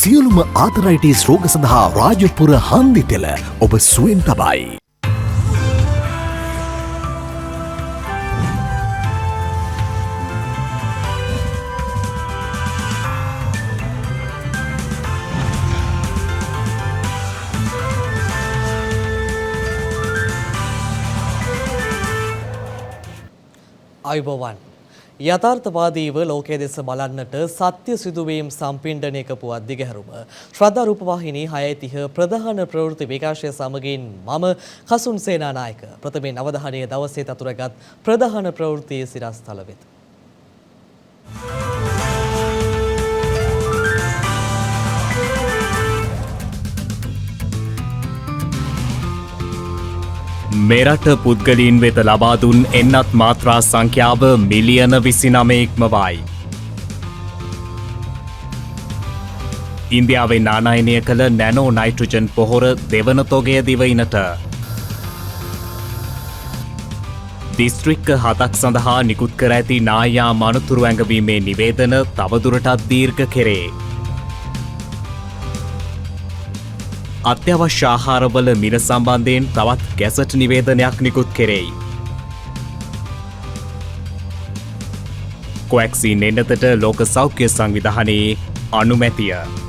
සියලුම ආතරයිටිස් රෝග සඳහා රාජපුර හන්දි තෙල ඔබ සුවෙන් තබයි. අයිබෝවන් යථාර්ථවාදීව ලෝකයේ දෙස බලන්නට සත්‍ය සිදුවීම් සම්පින්ඩනයක පුවත් දිගහැරුම ශ්‍රද්ධා රූපවාහිනී 6:30 ප්‍රධාන ප්‍රවෘත්ති විකාශය සමගින් මම කසුන් සේනානායක ප්‍රථමයෙන් අවධානය දවසේ තතුරගත් ප්‍රධාන ප්‍රවෘත්ති සිරස්තල වෙත. මෙරට පුද්ගලීන් වෙත ලබා දුන් එන්නත් මාත්‍රා සංඛ්‍යාව මිලියන 29 ඉක්මවයි. ඉන්දියාවෙන් ආනයනය කළ නැනෝ නයිට්‍රජන් පොහොර දෙවන තොගය දිවයිනට. දිස්ත්‍රික්ක 7ක් සඳහා නිකුත් කර ඇති නායා මනතුරු ඇඟවීමේ නිවේදන තවදුරටත් දීර්ඝ කෙරේ. අත්‍යවශ්‍ය ආහාරවල මිල සම්බන්ධයෙන් තවත් ගැසට් නිවේදනයක් නිකුත් කෙරෙයි. කොවැක්සින් එන්නතට ලෝක සෞඛ්‍ය සංවිධානයේ අනුමැතිය.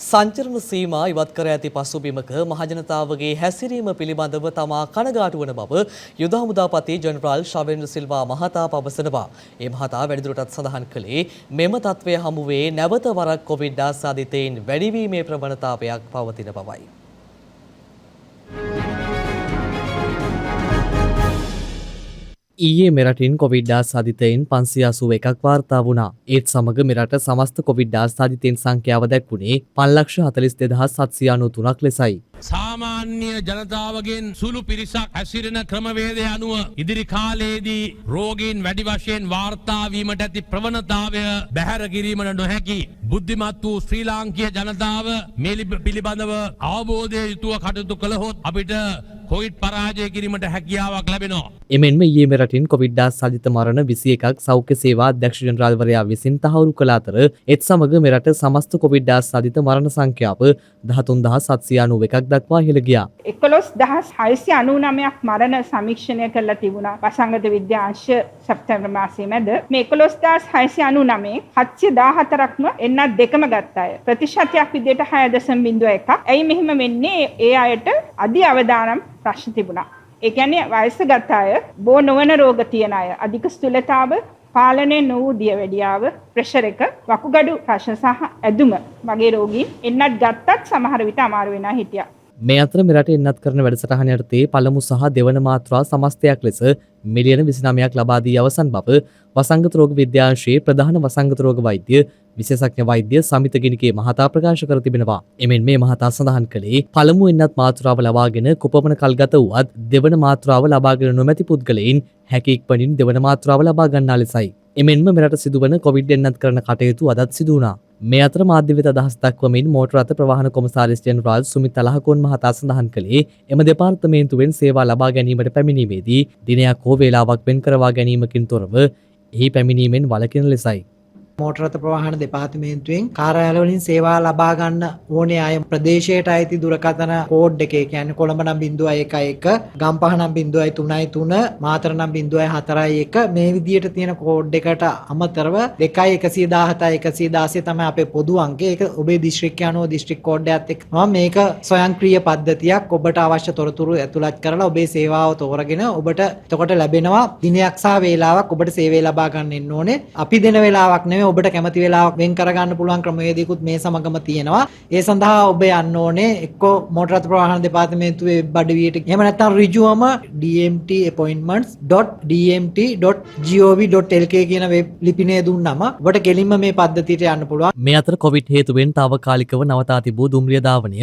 සංචරණ සීමා ඉවත් කර ඇති පසුබිමක මහජනතාවගේ හැසිරීම පිළිබඳව තමා කනගාටු වන බව යුද හමුදාපති ජෙනරාල් ශවෙන්ද්‍ර සිල්වා මහතා පවසනවා. ඒ මහතා වැඩිදුරටත් සඳහන් කළේ මෙම තත්ත්වය හමුවේ නැවත වරක් කොවිඩ් ආසාදිතයින් වැඩිවීමේ ප්‍රවණතාවයක් පවතින බවයි. ඊයේ මෙරටින් කොවිඩ් ආසාදිතයින් 581ක් වාර්තා වුණා. ඒත් සමග මෙරට සමස්ත කොවිඩ් ආසාදිතයින් සංඛ්‍යාව දැක්වුණේ 5,42,793ක් ලෙසයි. සාමාන්‍ය ජනතාවගෙන් සුළු පිරිසක් හැසිරෙන ක්‍රමවේදය අනුව ඉදිරි කාලයේදී රෝගීන් වැඩි වශයෙන් වාර්තා වීමට ඇති ප්‍රවණතාවය බැහැර කිරීමට නොහැකි. බුද්ධිමත් වූ ශ්‍රී ලාංකීය ජනතාව මේ පිළිබඳව අවබෝධය යුතුව කටයුතු කළහොත් අපිට කොවිඩ් පරාජය කිරීමට හැකියාවක් ලැබෙනවා. එමෙන්ම ඊයේ මෙරටින් කොවිඩ් ආසාදිත මරණ 21ක් සෞඛ්‍ය සේවා අධ්‍යක්ෂ ජෙනරාල්වරයා විසින් තහවුරු කළ අතර ඒත් සමග මෙරට සමස්ත කොවිඩ් ආසාදිත මරණ සංඛ්‍යාව 13791ක් දක්වා ඉහළ ගියා. 11699ක් මරණ සමීක්ෂණය කරලා තිබුණා වසංගත විද්‍යාංශ සැප්තැම්බර් මාසයේ මැද. මේ 11699 714ක්ම එන්නත් දෙකම ගත්ත අය. ප්‍රතිශතයක් විදිහට 6.01ක්. ඇයි මෙහෙම වෙන්නේ? ඒ අයට අධි අවදානම් ප්‍රශ්න තිබුණා. ඒ කියන්නේ වයසගත අය, බෝ නොවන රෝග තියෙන අය, අධික ස්ථූලතාව, පාලනය නොවූ දියවැඩියාව, ප්‍රෙෂර් එක, වකුගඩු ප්‍රශ්න සහ ඇදුම වගේ රෝගීන් එන්නත් ගත්තත් සමහර විට අමාරු වෙනා හිටියා. මේ අතර මෙරට එන්නත් කරන වැඩසටහන යටතේ පළමු සහ දෙවන මාත්‍රා සමස්තයක් ලෙස මිලියන 29ක් ලබා දී අවසන් බව වසංගත රෝග විද්‍යාංශයේ ප්‍රධාන වසංගත රෝග වෛද්‍ය විශේෂඥ වෛද්‍ය සමිත ගිනිකේ මහතා ප්‍රකාශ කර තිබෙනවා. එමෙන් මේ මහතා සඳහන් කළේ පළමු එන්නත් මාත්‍රාව ලබාගෙන කුපමණ කල්ගත වුවත් දෙවන මාත්‍රාව ලබාගෙන නොමැති පුද්ගලයින් හැකි ඉක්මනින් දෙවන මාත්‍රාව ලබා ගන්නා ලෙසයි. එමෙන්ම මෙරට සිදුවන කොවිඩ් එන්නත් කරන කටයුතු අදත් සිදු වුණා. මේ අතර මාධ්‍ය වෙත අදහස් දක්වමින් මෝටර රථ ප්‍රවාහන කොමසාරිස් ජෙනරාල් සුමිත් අලහකෝන් මහතා සඳහන් කළේ එම දෙපාර්තමේන්තුවෙන් සේවා ලබා ගැනීමට පැමිණීමේදී දිනයක් හෝ වේලාවක් වෙන් කරවා ගැනීමකින් තොරව එහි පැමිණීමෙන් වළකින ලෙසයි. මෝටර රථ ප්‍රවාහන දෙපාර්තමේන්තුවෙන් කාර්යාලවලින් සේවා ලබා ගන්න ඕනේ අය ප්‍රදේශයට අයිති දුරකථන කෝඩ් එකේ කියන්නේ කොළඹ නම් 011 ගම්පහ නම් 033 මාතර නම් 041 මේ විදියට තියෙන කෝඩ් එකට අමතරව 2117 116 තමයි අපේ පොදු අංකය. ඒක ඔබේ දිස්ත්‍රික්කය අනුව දිස්ත්‍රික් කෝඩ් එකත් එක්ක මේක ස්වයංක්‍රීය පද්ධතියක්. ඔබට අවශ්‍ය තොරතුරු ඇතුළත් කරලා ඔබේ සේවාව තෝරගෙන ඔබට එතකොට ලැබෙනවා දිනයක් සහ වේලාවක් ඔබට සේවය ලබා ගන්න එන්න ඕනේ. අපි දෙන වේලාවක් නෙමෙයි ඔබට කැමති වෙලාවක් වෙන් කරගන්න පුළුවන් ක්‍රමවේදයකුත් මේ සමගම තියෙනවා. ඒ සඳහා ඔබ යන්න ඕනේ එක්කෝ මෝටර රථ ප්‍රවාහන දෙපාර්තමේන්තුවේ වෙබ් අඩවියට. එහෙම නැත්නම් ඍජුවම dmtappointments.dmt.gov.lk කියන වෙබ් ලිපිනය දුන්නම ඔබට ගෙලින්ම මේ පද්ධතියට යන්න පුළුවන්. මේ අතර කොවිඩ් හේතුවෙන් తాවකාලිකව නවතා තිබූ දුම්රිය ධාවනය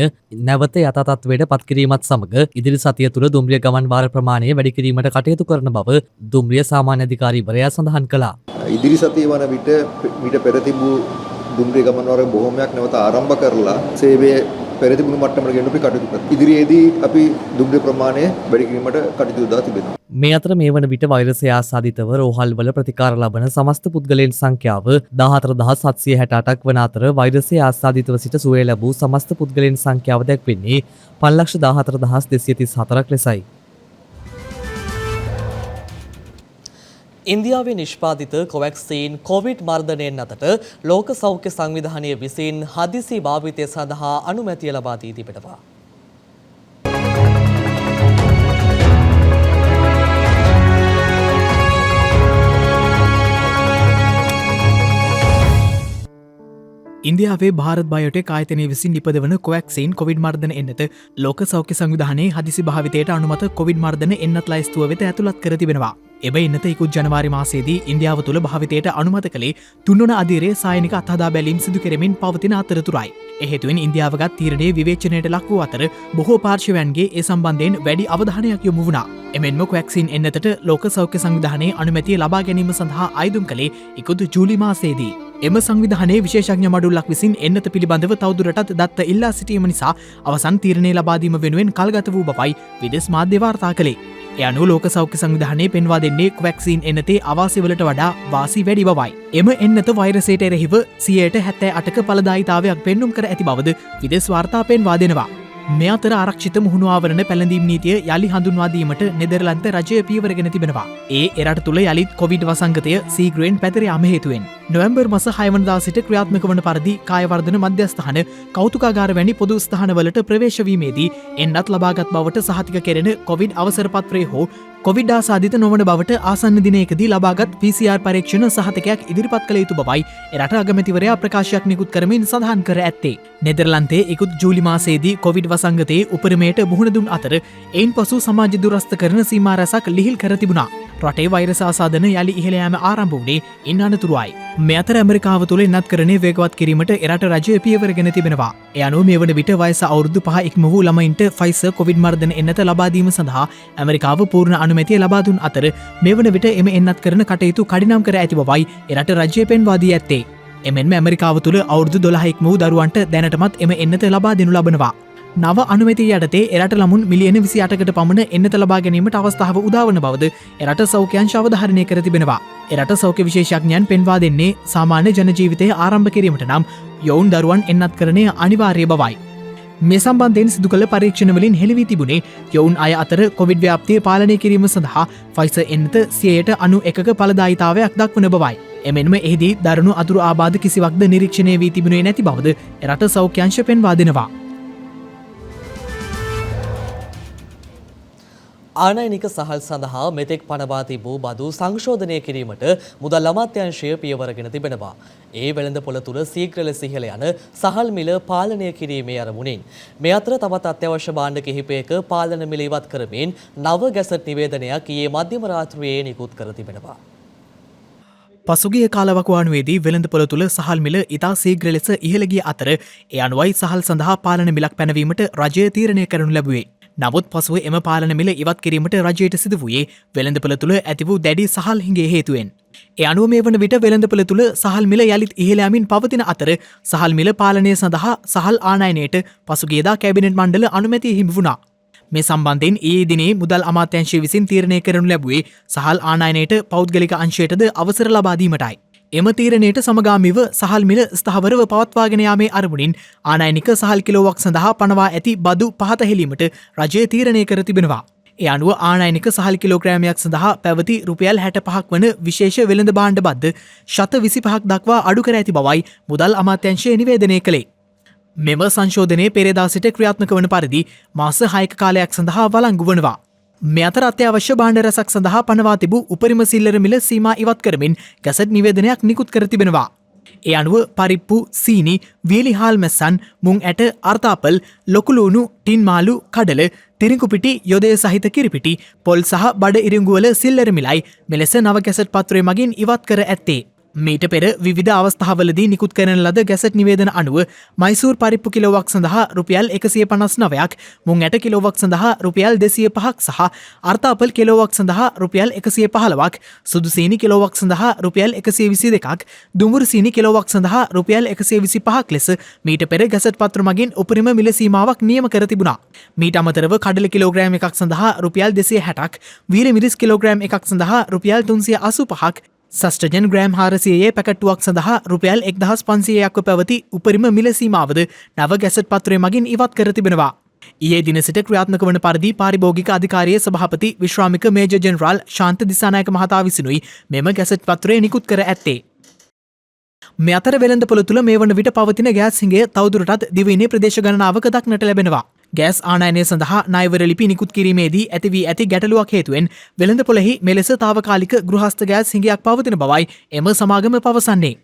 නැවත යථා තත්ත්වයට පත් කිරීමත් සමග ඉදිරි සතිය තුළ දුම්රිය ගමන් වාර ප්‍රමාණය වැඩි කිරීමට කටයුතු කරන බව දුම්රිය සාමාන්‍ය අධිකාරීවරයා සඳහන් කළා. ඉදිරි සතිය වන විට පෙර තිබූ දුම්රිය ගමන් වර්ග බොහොමයක් නැවත ආරම්භ කරලා සේවය පෙරතිබුණු මට්ටමට ගෙනු අපි කටයුතු කරනවා. ඉදිරියේදී අපි දුම්රිය ප්‍රමාණය වැඩි කිරීමට කටයුතු යොදා තිබෙනවා. මේ අතර මේ වන විට වෛරසය ආසාදිතව රෝහල්වල ප්‍රතිකාර ලබන සමස්ත පුද්ගලයන් සංඛ්‍යාව 14768ක් වන අතර වෛරසය ආසාදිතව සිට සුවය ලැබූ සමස්ත පුද්ගලයන් සංඛ්‍යාව දැක්වෙන්නේ 5,14,234ක් ලෙසයි. ඉන්දියාවේ නිෂ්පාදිත කොවැක්සීන් කොවිඩ් මර්ධනයෙන් අතට ලෝක සෞඛ්‍ය සංවිධානය විසින් හදිසි භාවිතය සඳහා අනුමැතිය ලබා දී තිබෙනවා. ඉන්දියාවේ භාරත් බයෝටෙක් ආයතනය විසින් නිපදවන කොවැක්සීන් කොවිඩ් මර්ධන එන්නත ලෝක සෞඛ්‍ය සංවිධානයේ හදිසි භාවිතයට අනුමත කොවිඩ් මර්ධන එන්නත් ලයිස්තුව වෙත ඇතුළත් කර තිබෙනවා. එම එන්නත ඉකුත් ජනවාරි මාසයේදී ඉන්දියාව තුළ භාවිතයට අනුමත කළේ තුන්වන අධීරයේ සායනික අත්හදා බැලීම් සිදු කෙරෙමින් පවතින අතරතුරයි. එහෙතුවෙන් ඉන්දියාවගත් තීරණයේ විවේචනයට ලක් වූ අතර බොහෝ පාර්ශවයන්ගේ ඒ සම්බන්ධයෙන් වැඩි අවධානයක් යොමු වුණා. එමෙන්ම කොවැක්සින් එන්නතට ලෝක සෞඛ්‍ය සංවිධානයේ අනුමැතිය ලබා ගැනීම සඳහා අයදුම් කළේ ඉකුත් ජූලි මාසයේදී. එම සංවිධානයේ විශේෂඥ මඩුල්ලක් විසින් එන්නත පිළිබඳව තවදුරටත් දත්ත ඉල්ලා සිටීම නිසා අවසන් තීරණය ලබා දීම වෙනුවෙන් කල්ගත වූ බවයි විදේශ මාධ්‍ය වාර්තා කළේ. ඒ අනුව ලෝක සෞඛ්‍ය සංවිධානයේ පෙන්වා දෙන්නේ කොවැක්සින් එන්නතේ අවාසිවලට වඩා වාසි වැඩි බවයි. එම එන්නත වෛරසයට එරෙහිව 78%ක ඵලදායීතාවයක් පෙන්නුම් කර ඇති බවද විදේශ වාර්තා පෙන්වා දෙනවා. මේ අතර ආරක්ෂිත මුහුණු ආවරණ පැළඳීම් නීතිය යලි හඳුන්වා දීමට නෙදර්ලන්ත රජය පියවරගෙන තිබෙනවා. ඒ එරට තුළ යලිත් කොවිඩ් වසංගතය සීග්‍රයෙන් පැතිර යාම හේතුවෙන් නොවැම්බර් මාස 6 වෙනිදා සිට ක්‍රියාත්මක වන පරිදි කායවර්ධන මධ්‍යස්ථාන කෞතුකාගාර වැනි පොදු ස්ථානවලට ප්‍රවේශ වීමේදී එන්නත් ලබාගත් බවට සහතික කෙරෙන කොවිඩ් අවසර පත්‍රය හෝ කොවිඩ් ආසාදිත නොවන බවට ආසන්න දිනයකදී ලබාගත් PCR පරීක්ෂණ සහතිකයක් ඉදිරිපත් කළ යුතු බවයි එරට අගමැතිවරයා ප්‍රකාශයක් නිකුත් කරමින් සඳහන් කර ඇත්තේ. නෙදර්ලන්තයේ ඉකුත් ජූලි මාසයේදී කොවිඩ් වසංගතයේ උපරිමයට මුහුණ දුන් අතර එයින් පසු සමාජ දුරස්ථ කරන සීමා රැසක් ලිහිල් කර තිබුණා. රටේ වෛරස ආසාදන යලි ඉහළ යාම ආරම්භ වුණේ ඉන් අනතුරුවයි. මේ අතර ඇමරිකාව තුළ එන්නත් කරණය වේගවත් කිරීමට එරට රජය පියවරගෙන තිබෙනවා. ඒ අනුව මේ වන විට වයස අවුරුදු 5 ඉක්ම වූ ළමයින්ට ෆයිසර් කොවිඩ් මර්ධන එන්නත ලබා දීම සඳහා ඇමරිකාව පූර්ණ අනුමැතිය ලබා දුන් අතර මේ වන විට එම එන්නත් කරන කටයුතු කඩිනම් කර ඇති බවයි එරට රජය පෙන්වා දී ඇත්තේ. එමෙන්ම ඇමරිකාව තුළ අවුරුදු 12 ඉක්ම වූ දරුවන්ට දැනටමත් එම එන්නත ලබා දෙනු ලබනවා. නව අනුමැතිය යටතේ එරට ළමුන් මිලියන 28කට පමණ එන්නත ලබා ගැනීමට අවස්ථාව උදාවන බවද එරට සෞඛ්‍ය අංශ අවධාරණය කර තිබෙනවා. එරට සෞඛ්‍ය විශේෂඥයන් පෙන්වා දෙන්නේ සාමාන්‍ය ජන ජීවිතය ආරම්භ කිරීමට නම් යොවුන් දරුවන් එන්නත් කරණය අනිවාර්ය බවයි. මේ සම්බන්ධයෙන් සිදු කළ පරීක්ෂණවලින් හෙළි වී තිබුණේ යොවුන් අය අතර කොවිඩ් ව්‍යාප්තිය පාලනය කිරීම සඳහා ෆයිසර් එන්නත 91% ඵලදායීතාවයක් දක්වන බවයි. එමෙන්ම එහිදී දරුණු අතුරු ආබාධ කිසිවක්ද නිරීක්ෂණය වී තිබුණේ නැති බවද එරට සෞඛ්‍ය අංශ පෙන්වා දෙනවා. ආනයනික සහල් සඳහා මෙතෙක් පනවා තිබූ බදු සංශෝධනය කිරීමට මුදල් අමාත්‍යාංශය පියවරගෙන තිබෙනවා. ඒ වෙළඳපොළ තුළ ශීඝ්‍ර ලෙස ඉහළ යන සහල් මිල පාලනය කිරීමේ අරමුණින් මේ අතර තවත් අත්‍යවශ්‍ය භාණ්ඩ කිහිපයක පාලන මිල ඉවත් කරමින් නව ගැසට් නිවේදනයක් ඊයේ මධ්‍යම රාත්‍රියේ නිකුත් කර තිබෙනවා. පසුගිය කාලවකවානුවේදී වෙළඳපොළ තුළ සහල් මිල ඉතා ශීඝ්‍ර ලෙස ඉහළ ගිය අතර ඒ අනුවයි සහල් සඳහා පාලන මිලක් පැනවීමට රජය තීරණය කරනු ලැබුවේ. නමුත් පසුව එම පාලන මිල ඉවත් කිරීමට රජයට සිදු වූයේ වෙළඳපොළ තුළ ඇති වූ දැඩි සහල් හිඟේ හේතුවෙන්. ඒ අනුව මේ වන විට වෙළඳපොළ තුළ සහල් මිල යළිත් ඉහළ යමින් පවතින අතර සහල් මිල පාලනය සඳහා සහල් ආනයනයට පසුගියදා කැබිනට් මණ්ඩල අනුමැතිය හිමි වුණා. මේ සම්බන්ධයෙන් ඊයේ දිනේ මුදල් අමාත්‍යාංශය විසින් තීරණය කරනු ලැබුවේ සහල් ආනයනයට පෞද්ගලික අංශයටද අවසර ලබා දීමටයි. එම තීරණයට සමගාමීව සහල් මිල ස්ථාවරව පවත්වාගෙන යාමේ අරමුණින් ආනයනික සහල් කිලෝවක් සඳහා පනවා ඇති බදු පහත හෙළීමට රජය තීරණය කර තිබෙනවා. ඒ අනුව ආනයනික සහල් කිලෝග්‍රෑමයක් සඳහා පැවති රුපියල් 65ක් වන විශේෂ වෙළඳ භාණ්ඩ බද්ද 25ක් දක්වා අඩු කර ඇති බවයි මුදල් අමාත්‍යාංශය නිවේදනය කළේ. මෙම සංශෝධනයේ පෙරේදා සිට ක්‍රියාත්මක වන පරිදි මාස 6ක කාලයක් සඳහා වළංගු වනවා. මේ අතර අත්‍යවශ්‍ය භාණ්ඩ රැසක් සඳහා පනවා තිබූ උපරිම සිල්ලර මිල සීමා ඉවත් කරමින් ගැසට් නිවේදනයක් නිකුත් කර තිබෙනවා. ඒ අනුව පරිප්පු, සීනි, වියලි හාල් මැස්සන්, මුං ඇට, අර්තාපල්, ලොකුලූණු, ටින් මාළු, කඩල, තිරිඟුපිටි, යොදය සහිත කිරිපිටි, පොල් සහ බඩ ඉරිඟුවල සිල්ලර මිලයි මෙලෙස නව ගැසට් පත්‍රය මගින් ඉවත් කර ඇත්තේ. මීට පෙර විවිධ අවස්ථාවලදී නිකුත් කරන ලද ගැසට් නිවේදන අනුව මයිසූර් පරිප්පු කිලෝවක් සඳහා රුපියල් 159ක්, මුං ඇට කිලෝවක් සඳහා රුපියල් 205ක් සහ අර්ථාපල් කිලෝවක් සඳහා රුපියල් 115ක්, සුදු සීනි කිලෝවක් සඳහා රුපියල් 122ක්, දුඹුරු සීනි කිලෝවක් සඳහා රුපියල් 125ක් ලෙස මීට පෙර ගැසට් පත්‍ර මගින් උපරිම මිල සීමාවක් නියම කර තිබුණා. මීට අමතරව කඩල කිලෝග්‍රෑම් එකක් සඳහා රුපියල් 260ක්, වීර මිරිස් කිලෝග්‍රෑම් එකක් සඳහා රුපියල් 385ක්, සස්ටජන් ග්‍රෑම් 400 පැකට්ටුවක් සඳහා රුපියල් 1500ක්ව පැවති උපරිම මිල සීමාවද නව ගැසට් පත්‍රය මගින් ඉවත් කර තිබෙනවා. ඊයේ දින සිට ක්‍රියාත්මක වන පරිදි පාරිභෝගික අධිකාරියේ සභාපති විශ්‍රාමික මේජර් ජෙනරාල් ශාන්ත දිසානායක මහතා විසිනුයි මෙම ගැසට් පත්‍රය නිකුත් කර ඇත්තේ. මේ අතර වෙළඳපොළ තුළ මේ වන විට පවතින ගෑස් හිඟය තවදුරටත් දිවයිනේ ප්‍රදේශ ගණනාවක දක්නට ලැබෙනවා. ගෑස් ආනයනය සඳහා ණයවර ලිපි නිකුත් කිරීමේදී ඇති වී ඇති ගැටලුවක් හේතුවෙන් වෙළඳපොළෙහි මෙලෙස තාවකාලික ගෘහස්ත ගෑස් හිඟයක් පවතින බවයි එම සමාගම පවසන්නේ.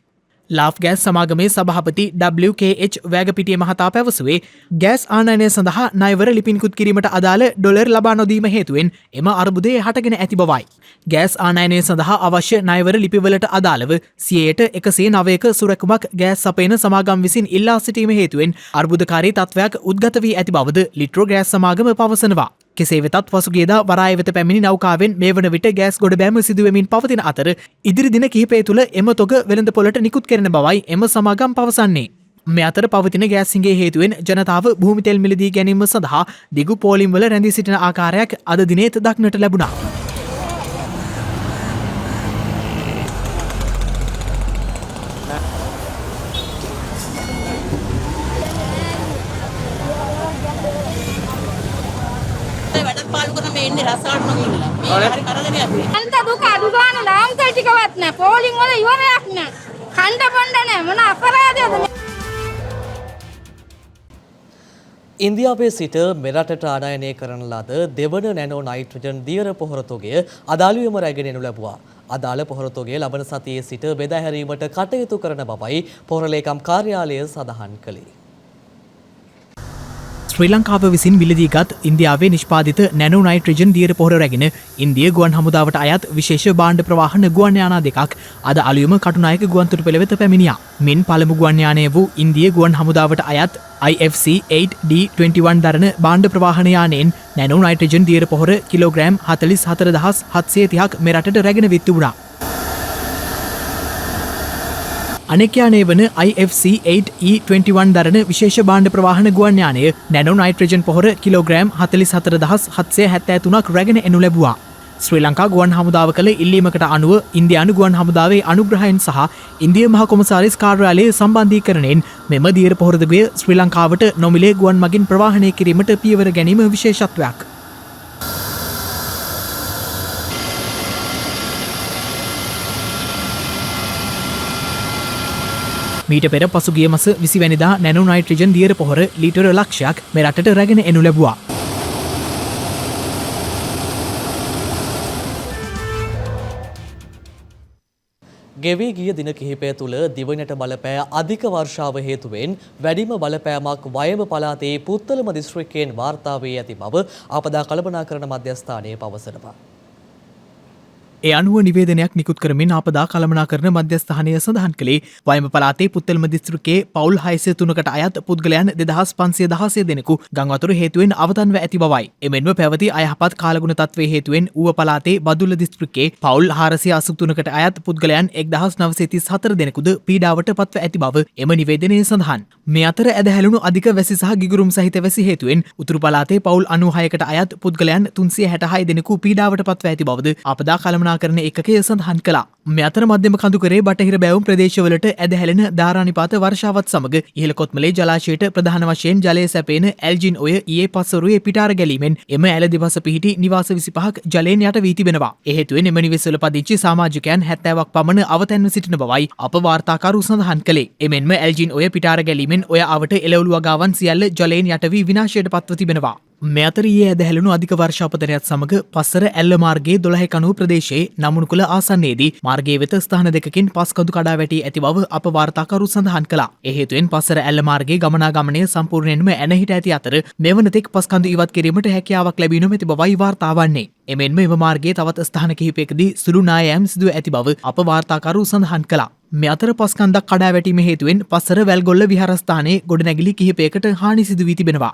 ලාෆ් ගෑස් සමාගමේ සභාපති WKH වැගපිටිය මහතා පැවසුවේ ගෑස් ආනයනය සඳහා ණයවර ලිපි නිකුත් කිරීමට අදාළ ඩොලර් ලබා නොදීම හේතුවෙන් එම අර්බුදය හටගෙන ඇති බවයි. ගෑස් ආනයනය සඳහා අවශ්‍ය ණයවර ලිපිවලට අදාළව 109ක සුරැකුමක් ගෑස් සපයන සමාගම් විසින් ඉල්ලා සිටීම හේතුවෙන් අර්බුදකාරී තත්ත්වයක් උද්ගත වී ඇති බවද ලිට්‍රෝ ගෑස් සමාගම පවසනවා. කෙසේ වෙතත් පසුගියදා වරාය වෙත පැමිණි නෞකාවෙන් මේ වන විට ගෑස් ගොඩබෑම සිදුවෙමින් පවතින අතර ඉදිරි දින කිහිපය තුළ එම තොග වෙළඳපොළට නිකුත් කරන බවයි එම සමාගම් පවසන්නේ. මේ අතර පවතින ගෑස් හිඟේ හේතුවෙන් ජනතාව භූමි තෙල් මිලදී ගැනීම සඳහා දිගු පෝලිම් වල රැඳී සිටින ආකාරයක් අද දිනේත් දක්නට ලැබුණා. අන්ත දුක අඩු ගන්න ලාම්කල් ටිකවත් නැහැ. පෝලිං වල ඉවරයක් නැහැ. කණ්ඩ බණ්ඩ නැහැ. මොන අපරාධයද මේ? ඉන්දියාවේ සිට මෙරටට ආනයනය කරන ලද දෙවන නැනෝ නයිට්‍රජන් දියර පොහොර තොගය අදාළවම රැගෙන එනු ලැබුවා. අදාළ පොහොර තොගය ලබන සතියේ සිට බෙදා හැරීමට කටයුතු කරන බවයි පොහොර ලේකම් කාර්යාලය සඳහන් කළේ. ශ්‍රී ලංකාව විසින් විලදීගත් ඉන්දියාවේ නිෂ්පාදිත නැනෝ නයිට්‍රජන් දියර පොහොර රැගෙන ඉන්දිය ගුවන් හමුදාවට අයත් විශේෂ භාණ්ඩ ප්‍රවාහන ගුවන් යානා දෙකක් අද අලුයම කටුනායක ගුවන්තොටුපළ වෙත පැමිණියා. මින් පළමු ගුවන් යානය වූ ඉන්දිය ගුවන් හමුදාවට අයත් IFC 8D21 දරන භාණ්ඩ ප්‍රවාහන යානයෙන් නැනෝ නයිට්‍රජන් දියර පොහොර කිලෝග්‍රෑම් 44730ක් මෙරටට රැගෙන විත් තිබුණා. අනෙක් යානය වන IFC 8E21 දරන විශේෂ භාණ්ඩ ප්‍රවාහන ගුවන් යානය නැනෝ නයිට්‍රජන් පොහොර කිලෝග්‍රෑම් 44773ක් රැගෙන එනු ලැබුවා. ශ්‍රී ලංකා ගුවන් හමුදාව කළ ඉල්ලීමකට අනුව ඉන්දියානු ගුවන් හමුදාවේ අනුග්‍රහයෙන් සහ ඉන්දිය මහ කොමසාරිස් කාර්යාලයේ සම්බන්ධීකරණයෙන් මෙම දියර පොහොර තොගය ශ්‍රී ලංකාවට නොමිලේ ගුවන් මගින් ප්‍රවාහනය කිරීමට පියවර ගැනීම විශේෂත්වයක්. මීට පෙර පසුගිය මස 20 වැනිදා නැනෝ නයිට්‍රජන් දියර පොහොර ලීටර ලක්ෂයක් මෙරටට රැගෙන එනු ලැබුවා. ගෙවී ගිය දින කිහිපය තුළ දිවයිනට බලපෑ අධික වර්ෂාව හේතුවෙන් වැඩිම බලපෑමක් වයඹ පළාතේ පුත්තලම දිස්ත්‍රික්කයෙන් වාර්තා වී ඇති බව ආපදා කළමනාකරණ මධ්‍යස්ථානයේ පවසනවා. ඒ අනුව නිවේදනයක් නිකුත් කරමින් ආපදා කළමනාකරණ මධ්‍යස්ථානය සඳහන් කළේ වයඹ පළාතේ පුත්තලම දිස්ත්‍රික්කයේ පවුල් 603කට අයත් පුද්ගලයන් 2516 දෙනෙකු ගම් වතුර හේතුවෙන් අවතන්ව ඇති බවයි. එමෙන්ම පැවති අයහපත් කාලගුණ තත්ත්වයේ හේතුවෙන් ඌව පළාතේ බදුල්ල දිස්ත්‍රික්කයේ පවුල් 483කට අයත් පුද්ගලයන් 1934 දෙනෙකුද පීඩාවට පත්ව ඇති බව එම නිවේදනයේ සඳහන්. මේ අතර ඇදහැළුණු අධික වැසි සහ ගිගුරුම් සහිත වැසි හේතුවෙන් උතුරු පළාතේ පවුල් 96කට අයත් පුද්ගලයන් 366 දෙනෙකු පීඩාවට පත්ව ඇති බවද ආපදා කළමනාකරණ ඒකකය සඳහන් කළා. මේ අතර මධ්‍යම කඳුකරේ බටහිර බැවුම් ප්‍රදේශවලට ඇදහැලෙන ධාරානිපාත වර්ෂාවත් සමග ඉහළ කොත්මලේ ජලාශයට ප්‍රධාන වශයෙන් ජලය සැපේන ඇල්ජින් ඔය ඊයේ පස්වරුවේ පිටාර ගැලීමෙන් එම ඇල දෙපස පිහිටි නිවාස 25ක් ජලයෙන් යට වී තිබෙනවා. ඒ හේතුවෙන් එම නිවෙස්වල පදිංචි සමාජිකයන් 70ක් පමණ අවතැන්ව සිටින බවයි අප වාර්තාකරු සඳහන් කළේ. එමෙන්ම ඇල්ජින් ඔය පිටාර ගැලීමෙන් ඔය අවට එළවලු වගාවන් සියල්ල ජලයෙන් යට වී විනාශයට පත්ව තිබෙනවා. මේ අතර ඊයේ ඇදහැළුණු අධික වර්ෂාපතනයත් සමග පස්සර ඇල්ල මාර්ගයේ 12 කණුව ප්‍රදේශයේ නමුණුකුල ආසන්නයේදී මාර්ගයේ වෙත ස්ථාන දෙකකින් පස් කඳු කඩා වැටී ඇති බව අප වාර්තාකරු සඳහන් කළා. ඒ හේතුවෙන් පස්සර ඇල්ල මාර්ගයේ ගමනාගමනය සම්පූර්ණයෙන්ම ඇනහිට ඇති අතර මෙවනතෙක් පස් කඳු ඉවත් කිරීමට හැකියාවක් ලැබී නොමැති බවයි වාර්තා වන්නේ. එමෙන්ම එම මාර්ගයේ තවත් ස්ථාන කිහිපයකදී සුළු නායෑම් සිදුව ඇති බව අප වාර්තාකරු සඳහන් කළා. මේ අතර පස්කන්දක් කඩා වැටීම හේතුවෙන් පස්සර වැල්ගොල්ල විහාරස්ථානයේ ගොඩනැගිලි කිහිපයකට හානි සිදු වී තිබෙනවා.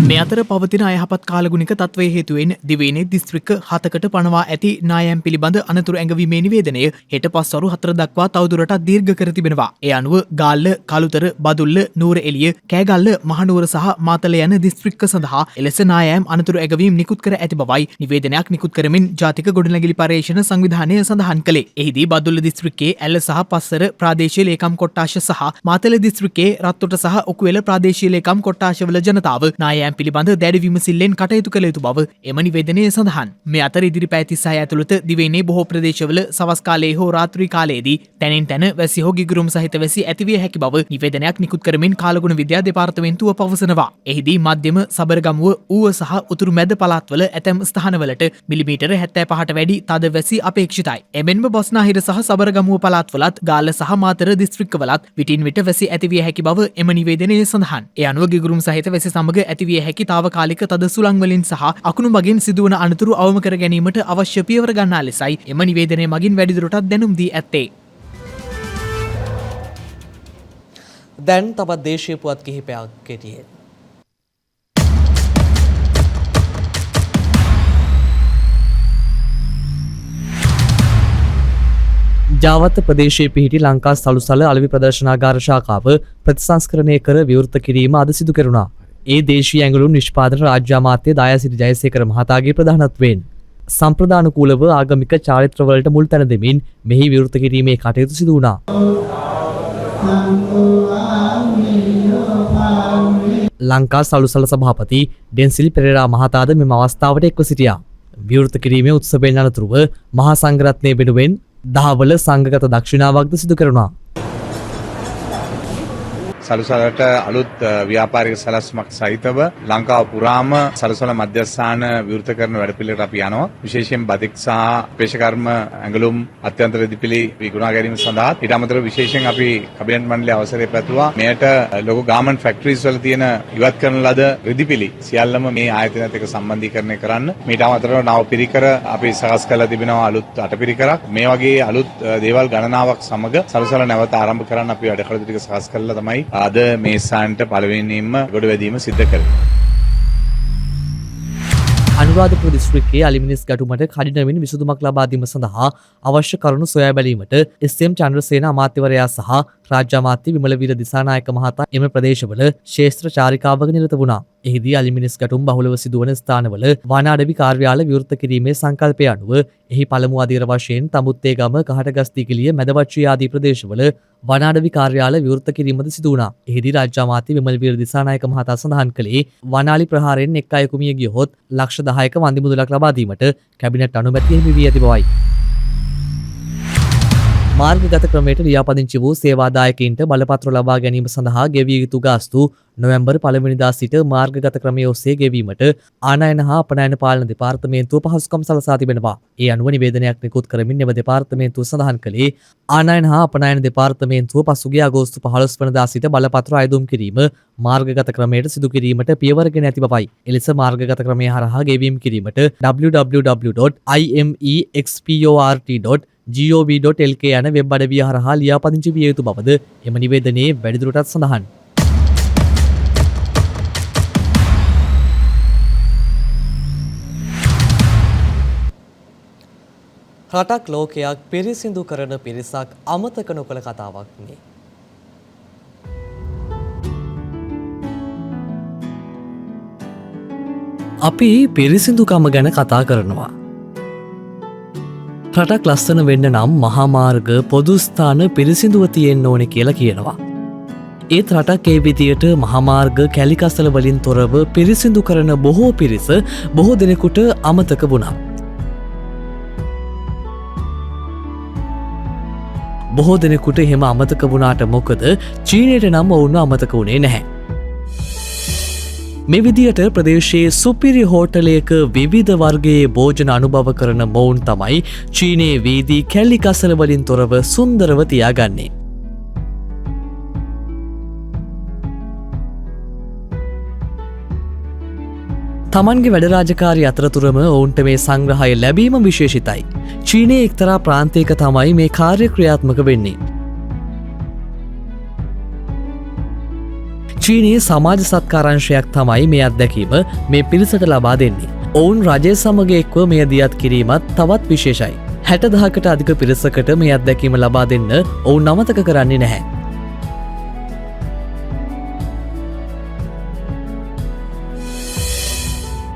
මේ අතර පවතින අයහපත් කාලගුණික තත්වය හේතුවෙන් දිවයිනේ දිස්ත්‍රික්ක 7කට පනවා ඇති නායම් පිළිබඳ අනතුරු ඇඟවීමේ නිවේදනය හෙට පස්වරු 4 දක්වා තවදුරටත් දීර්ඝ කර තිබෙනවා. ඒ අනුව ගාල්ල, කළුතර, බදුල්ල, නූරඑළිය, කෑගල්ල, මහනුවර සහ මාතල යන දිස්ත්‍රික්ක සඳහා එලෙස නායම් අනතුරු ඇඟවීම් නිකුත් කර ඇති බවයි නිවේදනයක් නිකුත් කරමින් ජාතික ගොඩනැගිලි පර්යේෂණ සංවිධානය සඳහන් කළේ. එහිදී බදුල්ල දිස්ත්‍රික්කයේ ඇල්ල සහ පස්සර ප්‍රාදේශීය ලේකම් කොට්ටාශ සහ මාතල දිස්ත්‍රික්කයේ රත්තොට සහ ඔකුවෙල ප්‍රාදේශීය ලේකම් කොට්ටාශවල ජනතාව නායම් පිළිබඳ දැඩි විමසිල්ලෙන් කටයුතු කළ යුතු බව එම නිවේදනයේ සඳහන්. මේ අතර ඉදිරි පැය 36 ඇතුළත දිවයිනේ බොහෝ ප්‍රදේශවල සවස් කාලයේ හෝ රාත්‍රී කාලයේදී තැනින් තැන වැසි හෝ ගිගුරුම් සහිත වැසි ඇතිවිය හැකි බව නිවේදනයක් නිකුත් කරමින් කාලගුණ විද්‍යා දෙපාර්තමේන්තුව පවසනවා. එහිදී මධ්‍යම සබරගමුව ඌව සහ උතුරු මැද පළාත්වල ඇතැම් ස්ථානවලට මිලිමීටර 75ට වැඩි තද වැසි අපේක්ෂිතයි. එමෙන්ම බස්නාහිර සහ සබරගමුව පළාත්වලත් ගාල්ල සහ මාතර දිස්ත්‍රික්කවලත් විටින් විට වැසි ඇතිවිය හැකි බව එම නිවේදනයේ සඳහන්. ඒ අනුව ගිගුරුම් සහිත වැසි සමග ඇතිවිය හැකි තාවකාලික තද සුළං වලින් සහ අකුණු මගින් සිදුවන අනතුරු අවම කර ගැනීමට අවශ්‍ය පියවර ගන්නා ලෙසයි එම නිවේදනය මගින් වැඩිදුරටත් දැනුම් දී ඇත්තේ. දැන් තවත් දේශීය පුවත් කිහිපයක් කෙටියෙන්. ජාවත්ත ප්‍රදේශයේ පිහිටි ලංකා සලුසල අලෙවි ප්‍රදර්ශනාගාර ශාඛාව ප්‍රතිසංස්කරණය කර විවෘත කිරීම අද සිදු කෙරුණා. ඒ දේශීය ඇඟලුම් නිෂ්පාදන රාජ්‍ය අමාත්‍ය දයාසිරි ජයසේකර මහතාගේ ප්‍රධානත්වයෙන් සම්ප්‍රදානුකූලව ආගමික චාරිත්‍රවලට මුල් තැන දෙමින් මෙහි විවෘත කිරීමේ කටයුතු සිදු වුණා. ලංකා සලුසල සභාපති ඩෙන්සිල් පෙරේරා මහතාද මෙම අවස්ථාවට එක්ව සිටියා. විවෘත කිරීමේ උත්සවයෙන් අනතුරුව මහා සංඝරත්නය වෙනුවෙන් දහවල සංඝගත දක්ෂිනාවක්ද සිදු කෙරුණා. සලුසලට අලුත් ව්‍යාපාරික සැලැස්මක් සහිතව ලංකාව පුරාම සලුසල මධ්‍යස්ථාන විවෘත කරන වැඩපිළිවෙලට අපි යනවා. විශේෂයෙන් බතික් සහ පේශකර්ම ඇඟලුම් අත්‍යන්ත රෙදිපිලි විකුණා ගැනීම සඳහා ඊට අමතරව විශේෂයෙන් අපි කැබිනට් මණ්ඩලයේ අවසරය පැතුවා. මෙයට ලොකු ගාමන්ට් ෆැක්ටරිස් වල තියෙන ඉවත් කරන ලද රෙදිපිලි සියල්ලම මේ ආයතනයත් එක්ක සම්බන්ධීකරණය කරන්න. ඊට අමතරව නව පිරිකර අපි සකස් කරලා තිබෙනවා අලුත් අටපිරිකරක්. මේ වගේ අලුත් දේවල් ගණනාවක් සමග සලුසල නැවත ආරම්භ කරන්න අපි වැඩ කටයුතු ටික සකස් කරලා තමයි අද මේ ස්ථානට පළවෙනියෙන්ම ගොඩවැදීම සිද්ධ කරේ. අනුරාධපුර දිස්ත්‍රික්කයේ අලිමිනිස් ගැටුමට කඩිනමින් විසඳුමක් ලබා දීම සඳහා අවශ්‍ය කරුණු සොයා බැලීමට එස්.එම්. චන්ද්‍රසේන අමාත්‍යවරයා සහ රාජ්‍ය අමාත්‍ය විමලවීර දිසානායක මහතා එම ප්‍රදේශවල ශේෂ්ත්‍ර චාරිකාවක නිරත වුණා. එහිදී අලිමිනිස් ගැටුම් බහුලව සිදුවන ස්ථානවල වන අඩවි කාර්යාල විවෘත කිරීමේ සංකල්පය අනුව එහි පළමු අදියර වශයෙන් තමුත්තේගම කහටගස්තිගිලිය මැදවච්චිය ආදී ප්‍රදේශවල වන අඩවි කාර්යාල විවෘත කිරීමද සිදු වුණා. එහිදී රාජ්‍ය අමාත්‍ය විමලවීර දිසානායක මහතා සඳහන් කළේ වනාලි ප්‍රහාරයෙන් එක් අයෙකු මිය ගියහොත් ලක්ෂ 10ක වන්දි මුදලක් ලබා දීමට කැබිනට් අනුමැතිය හිමි වී ඇති බවයි. මාර්ගගත ක්‍රමයට ලියාපදිංචි වූ සේවාදායකයින්ට බලපත්‍ර ලබා ගැනීම සඳහා ගෙවිය යුතු ගාස්තු නොවැම්බර් 1 වෙනිදා සිට මාර්ගගත ක්‍රමයේ ඔස්සේ ගෙවීමට ආනයන හා අපනයන පාලන දෙපාර්තමේන්තුව පහසුකම් සලසා තිබෙනවා. ඒ අනුව නිවේදනයක් නිකුත් කරමින් එම දෙපාර්තමේන්තුව සඳහන් කළේ ආනයන හා අපනයන දෙපාර්තමේන්තුව පසුගිය අගෝස්තු 15 වෙනිදා සිට බලපත්‍ර අයදුම් කිරීම මාර්ගගත ක්‍රමයට සිදු කිරීමට පියවරගෙන ඇති බවයි. එලෙස මාර්ගගත ක්‍රමය හරහා ගෙවීම කිරීමට www.imexport.gov.lk යන වෙබ් අඩවිය හරහා ලියාපදිංචි විය යුතු බවද එම නිවේදනයේ වැඩිදුරටත් සඳහන්. රටක් ලෝකයක් පිරිසිදු කරන පිරිසක් අමතක නොකළ කතාවක් නේ. අපි පිරිසිදුකම ගැන කතා කරනවා. රටක් ලස්සන වෙන්න නම් මහාමාර්ග පොදුස්ථාන පිරිසිදුව තියෙන්න ඕනේ කියලා කියනවා. ඒත් රටක් ඒ විදියට මහාමාර්ග කැලිකස්සල වලින් තොරව පිරිසිදු කරන බොහෝ පිරිස බොහෝ දෙනෙකුට අමතක වුණා. බොහෝ දෙනෙකුට එහෙම අමතක වුණාට මොකද චීනයට නම් ඔවුන්ව අමතක වුණේ නැහැ. මේ විදියට ප්‍රදේශයේ සුපිරි හෝටලයක විවිධ වර්ගයේ භෝජන අනුභව කරන මොවුන් තමයි චීනයේ වීදී කැලිකසල වලින් තොරව සුන්දරව තියාගන්නේ. තමන්ගේ වැඩ රාජකාරී අතරතුරම ඔවුන්ට මේ සංග්‍රහය ලැබීම විශේෂිතයි. චීනයේ එක්තරා ප්‍රාන්තයක තමයි මේ කාර්ය ක්‍රියාත්මක වෙන්නේ. චීනයේ සමාජ සත්කාරංශයක් තමයි මේ අත්දැකීම මේ පිරිසට ලබා දෙන්නේ. ඔවුන් රජය සමග එක්ව මෙය දියත් කිරීමත් තවත් විශේෂයි. 60,000කට අධික පිරිසකට මේ අත්දැකීම ලබා දෙන්න ඔවුන් අමතක කරන්නේ නැහැ.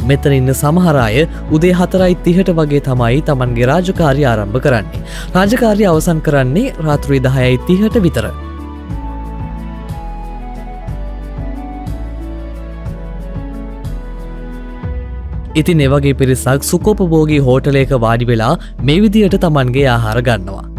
මෙතන ඉන්න සමහර අය උදේ 4:30ට වගේ තමයි තමන්ගේ රාජකාරිය ආරම්භ කරන්නේ. රාජකාරිය අවසන් කරන්නේ රාත්‍රී 10:30ට විතර. ඉතින් එවගේ පිරිසක් සුකෝපභෝගී හෝටලයක වාඩි වෙලා මේ විදියට තමන්ගේ ආහාර ගන්නවා.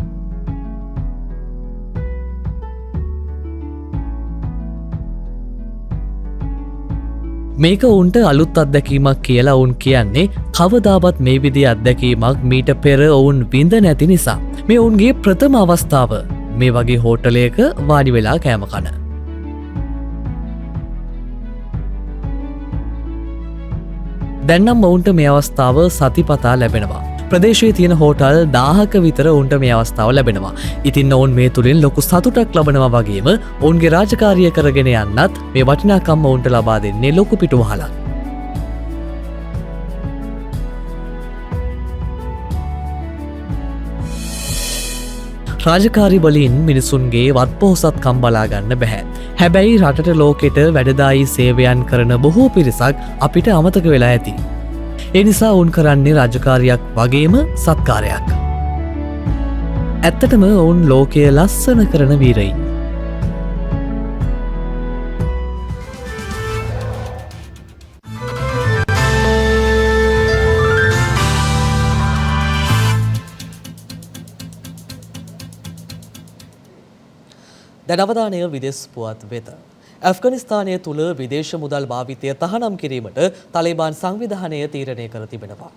මේක උන්ට අලුත් අත්දැකීමක් කියලා ඔවුන් කියන්නේ කවදාවත් මේ විදිහේ අත්දැකීමක් මීට පෙර ඔවුන් විඳ නැති නිසා. මේ ඔවුන්ගේ ප්‍රථම අවස්ථාව මේ වගේ හෝටලයක වාඩි වෙලා කෑම කන. දැන්නම් ඔවුන්ට මේ අවස්ථාව සතිපතා ලැබෙනවා. ප්‍රදේශයේ තියෙන හෝටල් 1000ක විතර ඔවුන්ට මේ අවස්ථාව ලැබෙනවා. ඉතින් ඔවුන් මේ තුලින් ලොකු සතුටක් ලබනවා වගේම ඔවුන්ගේ රාජකාරිය කරගෙන යන්නත් මේ වටිනාකම් ඔවුන්ට ලබා දෙන්නේ ලොකු පිටුවහලක්. රාජකාරි වලින් මිනිසුන්ගේ වත්පොහොසත්කම් බලා ගන්න බැහැ. හැබැයි රටට ලෝකෙට වැඩදායී සේවයන් කරන බොහෝ පිරිසක් අපිට අමතක වෙලා ඇති. ඒ නිසා ඔවුන් කරන්නේ රාජකාරියක් වගේම සත්කාරයක්. ඇත්තටම ඔවුන් ලෝකය ලස්සන කරන වීරයින්. දැන් අවධානය විදේශ පුවත් වෙත. ඇෆ්ගනිස්තානය තුළ විදේශ මුදල් භාවිතය තහනම් කිරීමට තලිබාන් සංවිධානය තීරණය කර තිබෙනවා.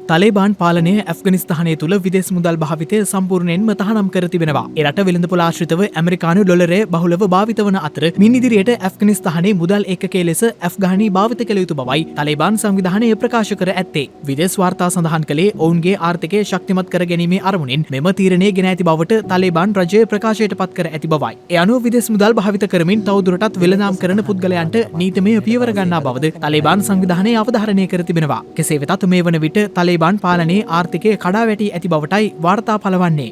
තලේබාන් පාලනය ඇෆ්ගනිස්තානය තුළ විදේශ මුදල් භාවිතය සම්පූර්ණයෙන්ම තහනම් කර තිබෙනවා. එරට වෙළඳපොළ ආශ්‍රිතව ඇමරිකානු ඩොලරය බහුලව භාවිත වන අතර මින් ඉදිරියට ඇෆ්ගනිස්තානයේ මුදල් ඒකකයේ ලෙස ඇෆ්ගානි භාවිත කළ යුතු බවයි තලේබාන් සංවිධානය ප්‍රකාශ කර ඇත්තේ. විදේශ වාර්තා සඳහන් කළේ ඔවුන්ගේ ආර්ථිකය ශක්තිමත් කර ගැනීමේ අරමුණින් මෙම තීරණය ගෙන ඇති බවට තලේබාන් රජය ප්‍රකාශයට පත් කර ඇති බවයි. ඒ අනුව විදේශ මුදල් භාවිත කරමින් තවදුරටත් වෙළඳාම් කරන පුද්ගලයන්ට නීතිමය පියවර ගන්නා බවද තලේබාන් සංවිධානය අවධාරණය කර තිබෙනවා. කෙසේ වෙතත් මේ වන විට තලේබාන් පාලනයේ ආර්ථිකය කඩා වැටී ඇති බවටයි වාර්තා පලවන්නේ.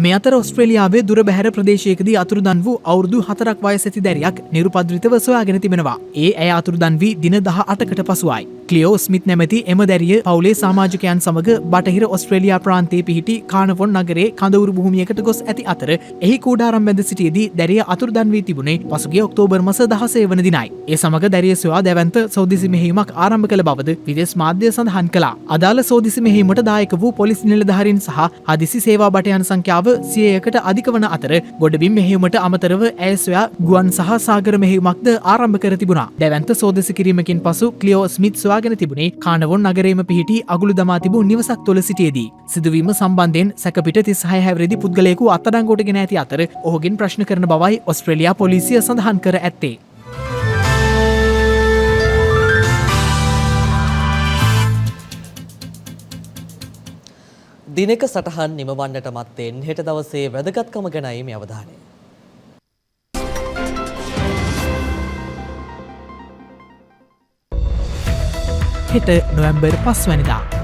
මේ අතර ඔස්ට්‍රේලියාවේ දුර බැහැර ප්‍රදේශයකදී අතුරුදන් වූ අවුරුදු 4ක් වයස ඇති දැරියක් නිරුපද්‍රිතව සොයාගෙන තිබෙනවා. ඒ ඇය අතුරුදන් වී දින 18කට පසුවයි. ක්ලියෝ ස්මිත් නැමැති එම දැරිය පවුලේ සමාජිකයන් සමග බටහිර ඔස්ට්‍රේලියා ප්‍රාන්තයේ පිහිටි කානවොන් නගරයේ කඳවුරු භූමියකට ගොස් ඇති අතර එහි කූඩාරම් බැඳ සිටියේදී දැරිය අතුරුදන් වී තිබුණේ පසුගිය ඔක්තෝබර් මාස 16 වන දිනයි. ඒ සමග දැරිය සොයා දැවැන්ත සෝදිසි මෙහෙයුමක් ආරම්භ කළ බවද විදේශ මාධ්‍ය සඳහන් කළා. අදාළ සෝදිසි මෙහෙයුමට දායක වූ පොලිස් නිලධාරීන් සහ හදිසි සේවා බටයන් සංඛ්‍යාව 100කට අධික වන අතර ගොඩබිම් මෙහෙයුමට අමතරව ඇය සොයා ගුවන් සහ සාගර මෙහෙයුමක්ද ආරම්භ කර තිබුණා. දැවැන්ත සෝදිසි කිරීමකින් පසු ක්ලියෝ ස්මිත් සොයාගෙන තිබුණේ කානවොන් නගරයේම පිහිටි අගුළු දමා තිබූ නිවසක් තුළ සිටියේදී. සිදුවීම සම්බන්ධයෙන් සැකපිට 36 හැවිරිදි පුද්ගලයෙකු අත්අඩංගුවට ගෙන ඇති අතර ඔහුගෙන් ප්‍රශ්න කරන බවයි ඔස්ට්‍රේලියා පොලිසිය සඳහන් කර ඇත්තේ. දිනක සටහන් නිමවන්නට මත්තෙන් හෙට දවසේ වැදගත්කම ගැනයි මේ අවධානය. හෙට නොවැම්බර් 5 වැනිදා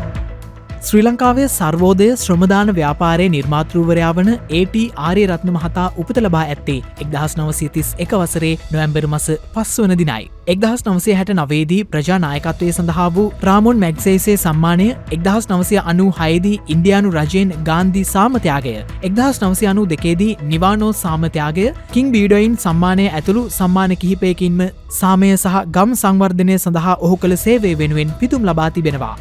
ශ්‍රී ලංකාවේ සර්වෝදය ශ්‍රමදාන ව්‍යාපාරයේ නිර්මාතෘවරයා වන AT ආර්යරත්න මහතා උපත ලබා ඇත්තේ 1931 වසරේ නොවැම්බර් මාස 5 වන දිනයි. 1969 දී ප්‍රජා නායකත්වයේ සඳහා වූ රාමොන් මැග්සේසේ සම්මානය, 1996 දී ඉන්දියානු රජයෙන් ගාන්ධි සාමත්‍යාගය, 1992 දී නිවානෝ සාමත්‍යාගය, කිං බීඩොයින් සම්මානය ඇතුළු සම්මාන කිහිපයකින්ම සාමය සහ ගම් සංවර්ධනය සඳහා ඔහු කළ සේවය වෙනුවෙන් පිදුම් ලබා තිබෙනවා.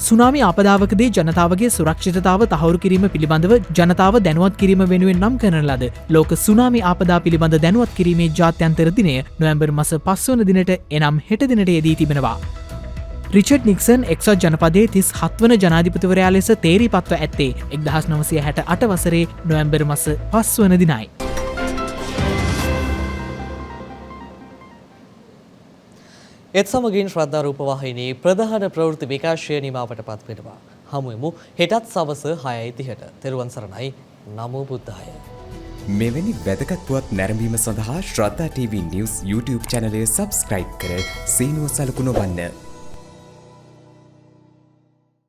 සුනාමි ආපදාවකදී ජනතාවගේ සුරක්ෂිතතාව තහවුරු කිරීම පිළිබඳව ජනතාව දැනුවත් කිරීම වෙනුවෙන් නම් කරන ලද ලෝක සුනාමි ආපදා පිළිබඳ දැනුවත් කිරීමේ ජාත්‍යන්තර දිනය නොවැම්බර් මාස 5 වන දිනට එනම් හෙට දිනට යෙදී තිබෙනවා. රිචඩ් නික්සන් එක්සත් ජනපදයේ 37 වන ජනාධිපතිවරයා ලෙස තේරීපත්ව ඇත්තේ 1968 වසරේ නොවැම්බර් මාස 5 වන දිනයි. එත් සමගින් ශ්‍රද්ධා රූපවාහිනී ප්‍රධාන ප්‍රවෘත්ති විකාශය නිමාවට පත් වෙනවා. හමුවෙමු හෙටත් සවස 6:30ට. තෙරුවන් සරණයි. නමෝ බුද්ධාය. මෙවැනි වැදගත් පුවත් නැරඹීම සඳහා ශ්‍රද්ධා TV News YouTube චැනලය සබස්ක්‍රයිබ් කර සීනුව සලකුණ වන්න.